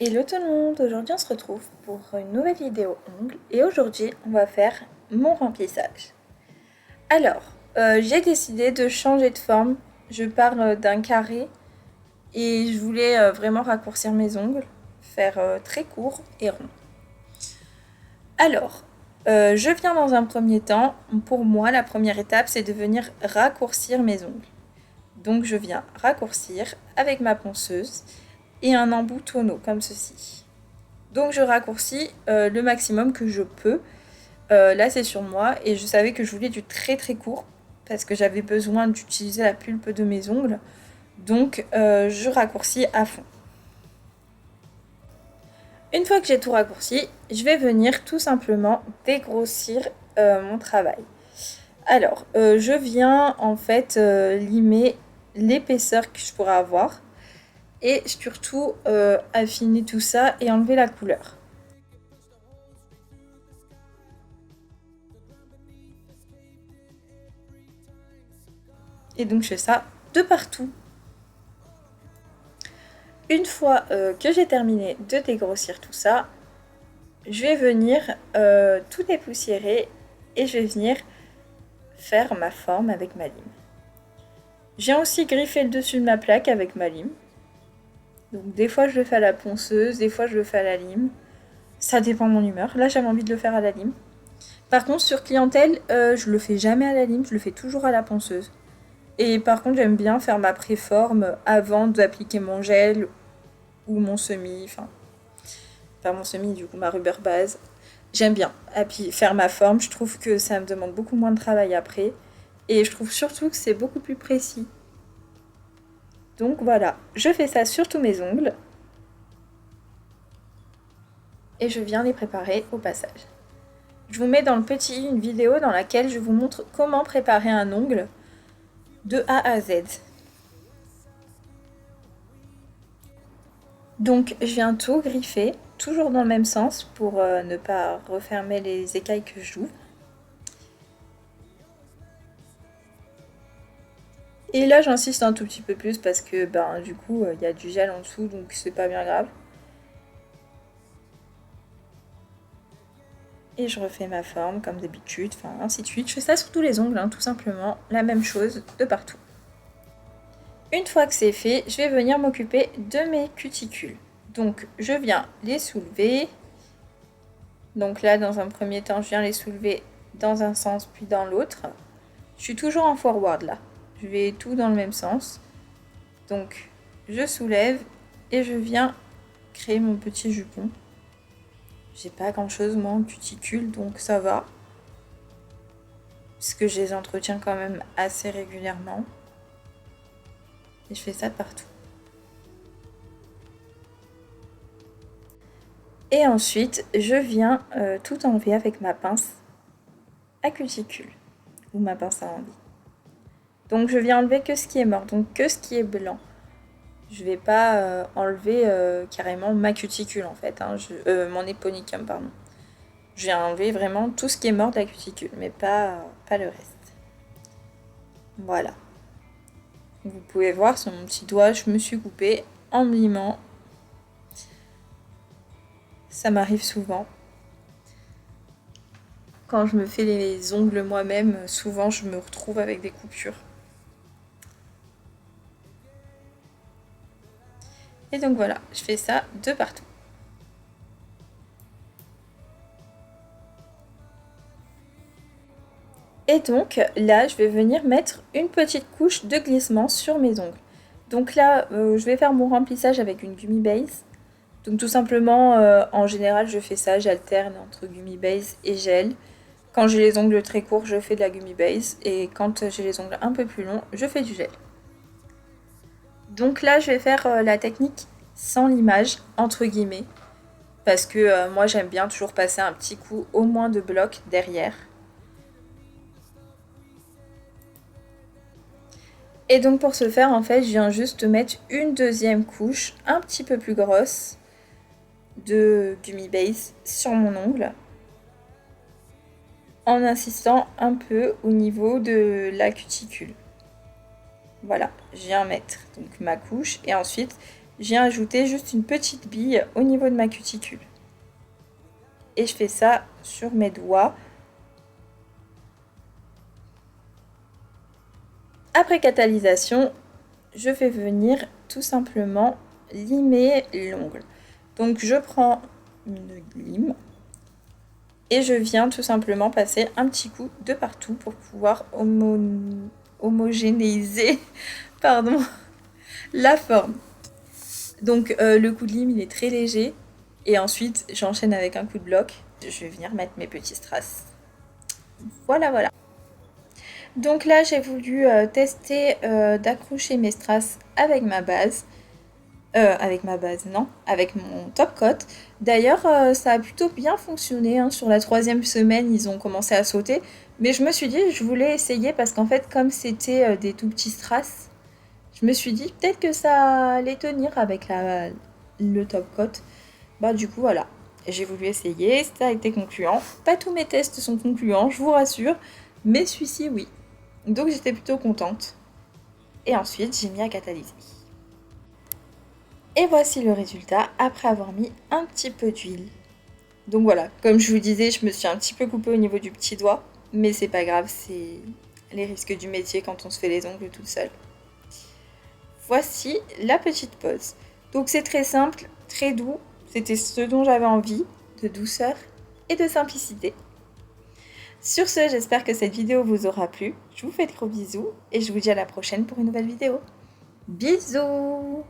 Hello tout le monde, aujourd'hui on se retrouve pour une nouvelle vidéo ongles et aujourd'hui on va faire mon remplissage. Alors, j'ai décidé de changer de forme, je pars d'un carré et je voulais vraiment raccourcir mes ongles, faire très court et rond. Alors, je viens dans un premier temps, pour moi la première étape c'est de venir raccourcir mes ongles. Donc je viens raccourcir avec ma ponceuse et un embout tonneau comme ceci. Donc je raccourcis le maximum que je peux. Là c'est sur moi et je savais que je voulais du très très court parce que j'avais besoin d'utiliser la pulpe de mes ongles. Donc je raccourcis à fond. Une fois que j'ai tout raccourci, je vais venir tout simplement dégrossir mon travail. Alors, je viens en fait limer l'épaisseur que je pourrais avoir et surtout affiner tout ça et enlever la couleur. Et donc je fais ça de partout. Une fois que j'ai terminé de dégrossir tout ça, je vais venir tout dépoussiérer et je vais venir faire ma forme avec ma lime. J'ai aussi griffé le dessus de ma plaque avec ma lime. Donc des fois je le fais à la ponceuse, des fois je le fais à la lime. Ça dépend de mon humeur. Là j'avais envie de le faire à la lime. Par contre sur clientèle, je le fais jamais à la lime, je le fais toujours à la ponceuse. Et par contre j'aime bien faire ma préforme avant d'appliquer mon gel ou mon semi, enfin pas mon semi du coup, ma rubber base. J'aime bien faire ma forme, je trouve que ça me demande beaucoup moins de travail après. Et je trouve surtout que c'est beaucoup plus précis. Donc voilà, je fais ça sur tous mes ongles. Et je viens les préparer au passage. Je vous mets dans le petit une vidéo dans laquelle je vous montre comment préparer un ongle de A à Z. Donc je viens tout griffer, toujours dans le même sens pour ne pas refermer les écailles que j'ouvre. Et là j'insiste un tout petit peu plus parce que du coup il y a du gel en dessous donc c'est pas bien grave. Et je refais ma forme comme d'habitude, enfin ainsi de suite. Je fais ça sur tous les ongles, tout simplement, la même chose de partout. Une fois que c'est fait, je vais venir m'occuper de mes cuticules. Donc je viens les soulever. Donc là dans un premier temps je viens les soulever dans un sens puis dans l'autre. Je suis toujours en forward là. Je vais tout dans le même sens. Donc je soulève et je viens créer mon petit jupon. J'ai pas grand chose moi en cuticule donc ça va. Parce que je les entretiens quand même assez régulièrement. Et je fais ça de partout. Et ensuite, je viens tout enlever avec ma pince à cuticule. Ou ma pince à envie. Donc je viens enlever que ce qui est mort, donc que ce qui est blanc. Je vais pas enlever carrément ma cuticule en fait, mon éponicum pardon. Je viens enlever vraiment tout ce qui est mort de la cuticule, mais pas le reste. Voilà. Vous pouvez voir sur mon petit doigt, je me suis coupée en me limant. Ça m'arrive souvent. Quand je me fais les ongles moi-même, souvent je me retrouve avec des coupures. Et donc voilà, je fais ça de partout. Et donc là, je vais venir mettre une petite couche de glissement sur mes ongles. Donc là, je vais faire mon remplissage avec une Gummy Base. Donc tout simplement, en général, je fais ça, j'alterne entre Gummy Base et gel. Quand j'ai les ongles très courts, je fais de la Gummy Base. Et quand j'ai les ongles un peu plus longs, je fais du gel. Donc là, je vais faire la technique sans limage, entre guillemets. Parce que moi, j'aime bien toujours passer un petit coup au moins de bloc derrière. Et donc pour ce faire, en fait, je viens juste mettre une deuxième couche un petit peu plus grosse de Gummy Base sur mon ongle. En insistant un peu au niveau de la cuticule. Voilà, je viens mettre donc ma couche et ensuite je viens ajouter juste une petite bille au niveau de ma cuticule. Et je fais ça sur mes doigts. Après catalysation, je vais venir tout simplement limer l'ongle. Donc je prends une lime et je viens tout simplement passer un petit coup de partout pour pouvoir homogénéiser pardon, la forme. Donc le coup de lime il est très léger et ensuite j'enchaîne avec un coup de bloc. Je vais venir mettre mes petits strass. Voilà voilà. Donc là j'ai voulu tester d'accrocher mes strass avec ma base. Non, avec mon top coat. D'ailleurs, ça a plutôt bien fonctionné, hein. Sur la 3e semaine, ils ont commencé à sauter. Mais je me suis dit, je voulais essayer parce qu'en fait, comme c'était des tout petits strass, je me suis dit peut-être que ça allait tenir avec le top coat. Bah du coup, voilà. J'ai voulu essayer, ça a été concluant. Pas tous mes tests sont concluants, je vous rassure. Mais celui-ci, oui. Donc j'étais plutôt contente. Et ensuite, j'ai mis à catalyser. Et voici le résultat après avoir mis un petit peu d'huile. Donc voilà, comme je vous disais, je me suis un petit peu coupée au niveau du petit doigt, mais c'est pas grave, c'est les risques du métier quand on se fait les ongles toute seule. Voici la petite pose. Donc c'est très simple, très doux, c'était ce dont j'avais envie, de douceur et de simplicité. Sur ce, j'espère que cette vidéo vous aura plu. Je vous fais de gros bisous et je vous dis à la prochaine pour une nouvelle vidéo. Bisous!